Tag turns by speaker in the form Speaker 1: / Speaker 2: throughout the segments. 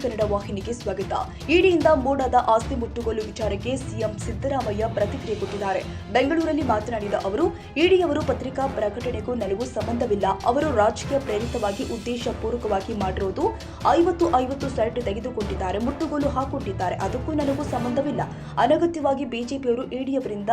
Speaker 1: ಕನ್ನಡ ವಾಹಿನಿಗೆ ಸ್ವಾಗತ. ಇಡಿಯಿಂದ ಮೋಡದ ಆಸ್ತಿ ಮುಟ್ಟುಗೋಲು ವಿಚಾರಕ್ಕೆ ಸಿಎಂ ಸಿದ್ದರಾಮಯ್ಯ ಪ್ರತಿಕ್ರಿಯೆ ಕೊಟ್ಟಿದ್ದಾರೆ. ಬೆಂಗಳೂರಲ್ಲಿ ಮಾತನಾಡಿದ ಅವರು, ಇಡಿಯವರು ಪತ್ರಿಕಾ ಪ್ರಕಟಣೆಗೂ ನನಗೂ ಸಂಬಂಧವಿಲ್ಲ. ಅವರು ರಾಜಕೀಯ ಪ್ರೇರಿತವಾಗಿ ಉದ್ದೇಶಪೂರ್ವಕವಾಗಿ ಮಾಡಿರೋದು. 50 ಸೈಟ್ ತೆಗೆದುಕೊಂಡಿದ್ದಾರೆ, ಮುಟ್ಟುಗೋಲು ಹಾಕೊಂಡಿದ್ದಾರೆ. ಅದಕ್ಕೂ ನನಗೂ ಸಂಬಂಧವಿಲ್ಲ. ಅನಗತ್ಯವಾಗಿ ಬಿಜೆಪಿಯವರು ಇಡಿಯವರಿಂದ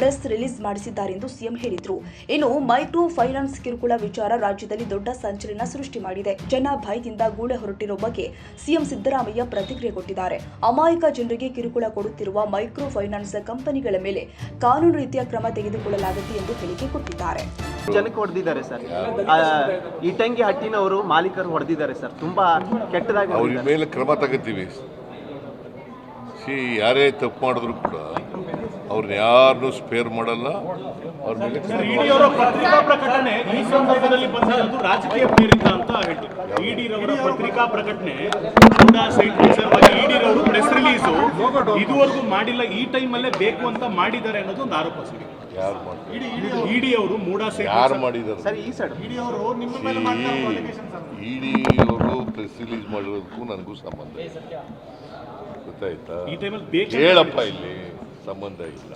Speaker 1: ಪ್ರೆಸ್ ರಿಲೀಸ್ ಮಾಡಿಸಿದ್ದಾರೆ ಎಂದು ಸಿಎಂ ಹೇಳಿದರು. ಇನ್ನು ಮೈಕ್ರೋ ಫೈನಾನ್ಸ್ ಕಿರುಕುಳ ವಿಚಾರ ರಾಜ್ಯದಲ್ಲಿ ದೊಡ್ಡ ಸಂಚಲನ ಸೃಷ್ಟಿ ಮಾಡಿದೆ. ಜನ ಭಯದಿಂದ ಗೂಳೆ ಹೊರಟಿರೋ ಬಗ್ಗೆ ಸಿಎಂ ಸಿದ್ದರಾಮಯ್ಯ ಪ್ರತಿಕ್ರಿಯೆ ಕೊಟ್ಟಿದ್ದಾರೆ. ಅಮಾಯಕ ಜನರಿಗೆ ಕಿರುಕುಳ ಕೊಡುತ್ತಿರುವ ಮೈಕ್ರೋ ಫೈನಾನ್ಸ್ ಕಂಪನಿಗಳ ಮೇಲೆ ಕಾನೂನು ರೀತಿಯ ಕ್ರಮ ತೆಗೆದುಕೊಳ್ಳಲಾಗುತ್ತೆ ಎಂದು ಹೇಳಿಕೆ ಕೊಟ್ಟಿದ್ದಾರೆ.
Speaker 2: ಜನಕ್ಕೆ ಹೊಡೆದಿದ್ದಾರೆ ಸರ್. ಇಟಂಗಿ ಹಟ್ಟಿನವರು ಮಾಲೀಕರು ಹೊಡೆದಿದ್ದಾರೆ ಸರ್. ತುಂಬಾ ಕೆಟ್ಟದಾಗಿ
Speaker 3: ಅವ್ರ ಮೇಲೆ ಕ್ರಮ ತಗೋತೀವಿ. ಯಾರೇ ತಪ್ಪು ಮಾಡಿದ್ರು ಕೂಡ ಅವ್ರನ್ನ ಯಾರನ್ನೂ ಸ್ಪೇರ್ ಮಾಡಲ್ಲ. ಅವ್ರ ಮೇಲೆ
Speaker 4: ಪತ್ರಿಕಾ ಪ್ರಕಟಣೆ ಈ ಸಂದರ್ಭದಲ್ಲಿ ಬಂದಿರೋದು ರಾಜಕೀಯ ಪ್ರೇರಿತ ಅಂತ ಹೇಳ್ತಾರೆ. ಇಡಿರವರ ಪತ್ರಿಕಾ ಪ್ರಕಟಣೆ ಕೂಡ ಇಡಿರವರು ಪ್ರೆಸ್ ರಿಲೀಸು ಇದುವರೆಗೂ ಮಾಡಿಲ್ಲ, ಈ ಟೈಮಲ್ಲೇ ಬೇಕು ಅಂತ ಮಾಡಿದ್ದಾರೆ ಅನ್ನೋದು ಒಂದು ಆರೋಪ ಸರ್.
Speaker 3: ಯಾರು ಮಾಡ್ತಾರೆ?
Speaker 4: ಇಡಿ ಅವರು ಮೂಡಾ
Speaker 3: ಯಾರು ಮಾಡಿದ್ದಾರೆ?
Speaker 4: ಇಡಿ ಅವರು ನಿಮ್ಮ ಮೇಲೆ
Speaker 3: ಇಡಿ ಅವರು ಪ್ರೆಸ್ ರಿಲೀಸ್ ಮಾಡಿರೋದಕ್ಕೂ ನನಗೂ ಸಂಬಂಧ ಇಲ್ಲ. ಗೊತ್ತಾಯ್ತಾ? ಹೇಳಪ್ಪ, ಇಲ್ಲಿ ಸಂಬಂಧ ಇಲ್ಲ.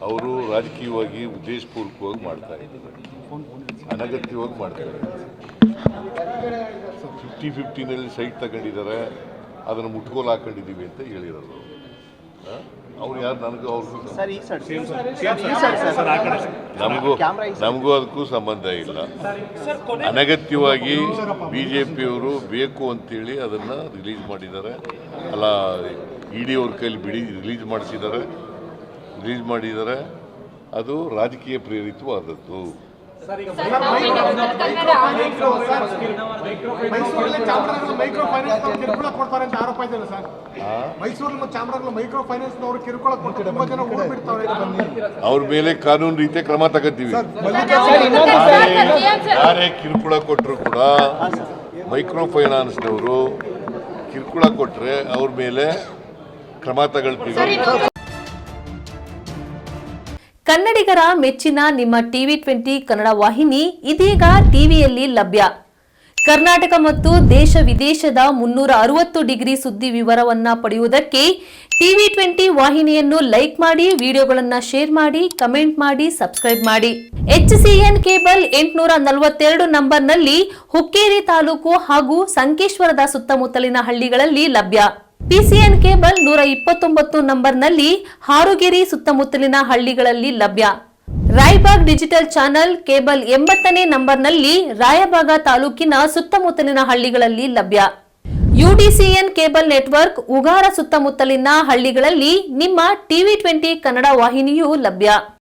Speaker 3: ಅವರು ರಾಜಕೀಯವಾಗಿ ಉದ್ದೇಶಪೂರ್ವಕವಾಗಿ ಮಾಡ್ತಾ ಇದ್ದಾರೆ, ಅನಗತ್ಯವಾಗಿ ಮಾಡ್ತಾ ಇದ್ದಾರೆ. 50-50ನಲ್ಲಿ ಸೈಟ್ ತಗೊಂಡಿದ್ದಾರೆ, ಅದನ್ನು ಮುಟ್ಗೋಲು ಹಾಕೊಂಡಿದ್ದೀವಿ ಅಂತ ಹೇಳಿರೋದು. ಅವ್ರು ಯಾರು? ನನಗೂ ಅವ್ರಿಗೂ ನಮಗೂ ಅದಕ್ಕೂ ಸಂಬಂಧ ಇಲ್ಲ. ಅನಗತ್ಯವಾಗಿ ಬಿಜೆಪಿಯವರು ಬೇಕು ಅಂತೇಳಿ ಅದನ್ನು ರಿಲೀಸ್ ಮಾಡಿದ್ದಾರೆ. ಅಲ್ಲ, ಇಡಿ ಅವ್ರ ಕೈಲಿ ರಿಲೀಸ್ ಮಾಡಿದ್ದಾರೆ. ಅದು ರಾಜಕೀಯ ಪ್ರೇರಿತವಾದದ್ದು.
Speaker 5: ಮೈಕ್ರೋ ಫೈನಾನ್ಸ್ ಕಿರುಕುಳ ಕೊಡ್ತಾರೆ ಅಂತ ಆರೋಪ ಇದೆಯಲ್ಲ ಸರ್. ಮೈಸೂರಲ್ಲಿ ಚಾಮರಾಜನಗರ ಮೈಕ್ರೋ ಫೈನಾನ್ಸ್ ಅವರು ಕಿರುಕುಳ ಕೊಟ್ಟು ತುಂಬಾ ಜನ ಓಡ್ಬಿಡ್ತಾರೆ.
Speaker 3: ಅವ್ರ ಮೇಲೆ ಕಾನೂನು ರೀತಿಯ ಕ್ರಮ ತಗೋತೀವಿ. ಯಾರೇ ಕಿರುಕುಳ ಕೊಟ್ಟರು ಕೂಡ ಮೈಕ್ರೋ ಫೈನಾನ್ಸ್ನವರು ಕಿರುಕುಳ ಕೊಟ್ಟರೆ ಅವ್ರ ಮೇಲೆ ಕ್ರಮ ತಗೊಳ್ತೀವಿ.
Speaker 6: ಕನ್ನಡಿಗರ ಮೆಚ್ಚಿನ ನಿಮ್ಮ TV20 ಕನ್ನಡ ವಾಹಿನಿ ಇದೀಗ ಟಿವಿಯಲ್ಲಿ ಲಭ್ಯ. ಕರ್ನಾಟಕ ಮತ್ತು ದೇಶ ವಿದೇಶದ 360 ಡಿಗ್ರಿ ಸುದ್ದಿ ವಿವರವನ್ನ ಪಡೆಯುವುದಕ್ಕೆ TV20 ವಾಹಿನಿಯನ್ನು ಲೈಕ್ ಮಾಡಿ, ವಿಡಿಯೋಗಳನ್ನು ಶೇರ್ ಮಾಡಿ, ಕಮೆಂಟ್ ಮಾಡಿ, ಸಬ್ಸ್ಕ್ರೈಬ್ ಮಾಡಿ. HCN ಕೇಬಲ್ 842 ನಂಬರ್ನಲ್ಲಿ ಹುಕ್ಕೇರಿ ತಾಲೂಕು ಹಾಗೂ ಸಂಕೇಶ್ವರದ ಸುತ್ತಮುತ್ತಲಿನ ಹಳ್ಳಿಗಳಲ್ಲಿ ಲಭ್ಯ. PCN ಕೇಬಲ್ 129 ನಂಬರ್ನಲ್ಲಿ ಹಾರುಗೆರೆ ಸುತ್ತಮುತ್ತಲಿನ ಹಳ್ಳಿಗಳಲ್ಲಿ ಲಭ್ಯ. ರಾಯಬಾಗ್ ಡಿಜಿಟಲ್ ಚಾನೆಲ್ ಕೇಬಲ್ 80ನೇ ನಂಬರ್ನಲ್ಲಿ ರಾಯಬಾಗ ತಾಲೂಕಿನ ಸುತ್ತಮುತ್ತಲಿನ ಹಳ್ಳಿಗಳಲ್ಲಿ ಲಭ್ಯ. UDCN ಕೇಬಲ್ ನೆಟ್ವರ್ಕ್ ಉಗಾರ ಸುತ್ತಮುತ್ತಲಿನ ಹಳ್ಳಿಗಳಲ್ಲಿ ನಿಮ್ಮ TV20 ಕನ್ನಡ ವಾಹಿನಿಯೂ ಲಭ್ಯ.